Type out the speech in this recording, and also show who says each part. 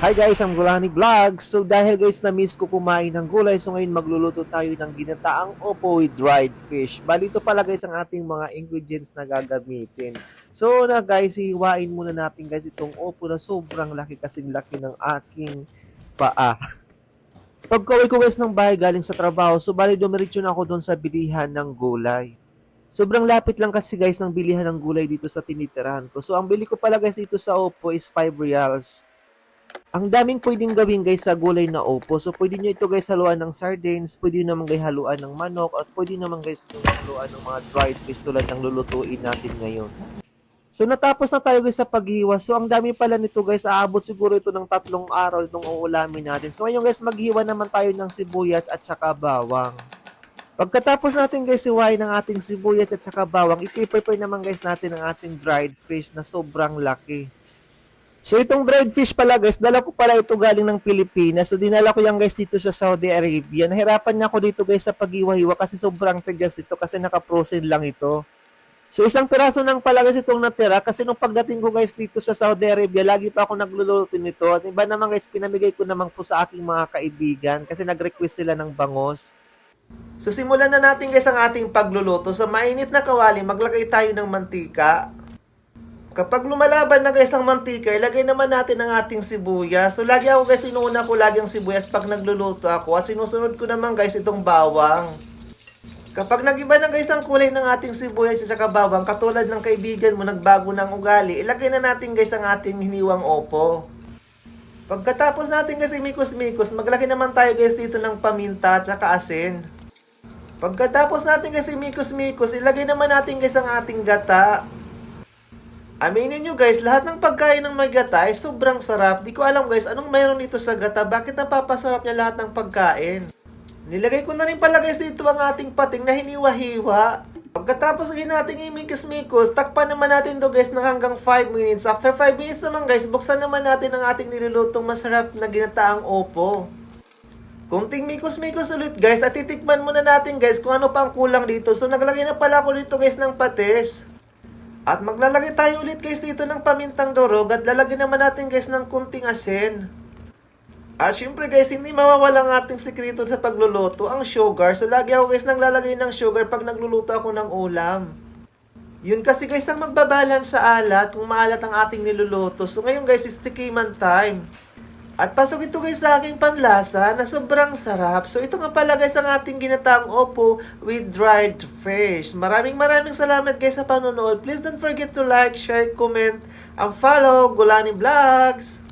Speaker 1: Hi guys, I'm Gulani Vlogs. So dahil guys na-miss ko kumain ng gulay, so ngayon magluluto tayo ng ginataang opo with dried fish. Bali ito pala guys ang ating mga ingredients na gagamitin. So na guys, hiwain muna natin guys itong opo na sobrang laki kasing laki ng aking paa. Pagkauwi ko guys ng bahay galing sa trabaho, so bali dumiretso na ako doon sa bilihan ng gulay. Sobrang lapit lang kasi guys ng bilihan ng gulay dito sa tinitirahan ko. So ang bili ko pala guys dito sa opo is 5 reals. Ang daming pwedeng gawin guys sa gulay na opo. So pwede nyo ito guys haluan ng sardines, pwede nyo naman guys haluan ng manok, at pwede naman guys haluan ng mga dried fish tulad ng lulutuin natin ngayon. So natapos na tayo guys sa paghiwa. So ang dami pala nito guys, aabot siguro ito ng 3 araw itong uulamin natin. So ngayon guys maghiwa naman tayo ng sibuyas at saka bawang. Pagkatapos natin guys iwain ng ating sibuyas at saka bawang, i-prepare naman guys natin ang ating dried fish na sobrang laki. So itong dried fish pala guys, dala ko pala ito galing ng Pilipinas. So dinala ko yan guys dito sa Saudi Arabia. Nahirapan niya ako dito guys sa paghiwa-hiwa kasi sobrang tigas dito kasi naka-frozen lang ito. So isang piraso nang pala guys itong natira kasi nung pagdating ko guys dito sa Saudi Arabia, lagi pa ako nagluluto nito. At iba naman guys, pinamigay ko naman po sa aking mga kaibigan kasi nag-request sila ng bangos. So simulan na natin guys ang ating pagluluto. Sa mainit na kawali, maglagay tayo ng mantika. Kapag lumalaban na guys ang mantika, ilagay naman natin ang ating sibuyas. So lagi ako guys, inuuna ko lagi ang sibuyas pag nagluluto ako. At sinusunod ko naman guys itong bawang. Kapag nagiba na guys ang kulay ng ating sibuyas at saka bawang, katulad ng kaibigan mo nagbago ng ugali, ilagay na natin guys ang ating hiniwang opo. Pagkatapos natin guys imikos-mikos, maglagay naman tayo guys dito ng paminta at saka asin. Pagkatapos natin guys imikos-mikos, ilagay naman natin guys ang ating gata. Aminin nyo guys, lahat ng pagkain ng may gata ay sobrang sarap. Di ko alam guys, anong mayroon dito sa gata? Bakit napapasarap niya lahat ng pagkain? Nilagay ko na rin pala guys dito ang ating pating na hiniwa-hiwa. Pagkatapos natin imikis-mikos, takpan naman natin to guys ng hanggang 5 minutes. After 5 minutes naman guys, buksan naman natin ang ating nilulutong masarap na ginataang opo. Kunting mikos-mikos ulit guys, at titikman muna natin guys kung ano pa ang kulang dito. So naglagay na pala ako dito guys ng patis. At maglalagay tayo ulit guys dito ng pamintang durog at lalagyan naman natin guys ng kunting asin. At syempre guys, hindi mawawala ang ating sekreto sa pagluluto, ang sugar. So lagi ako guys naglalagay ng sugar pag nagluluto ako ng ulam. Yun kasi guys ang magbabalance sa alat kung maalat ang ating niluluto. So ngayon guys is tikiman time. At pasok ito guys sa aking panlasa na sobrang sarap. So ito nga pala guys ang ating ginataang opo with dried fish. Maraming salamat guys sa panonood. Please don't forget to like, share, comment, and follow Gulani Vlogs.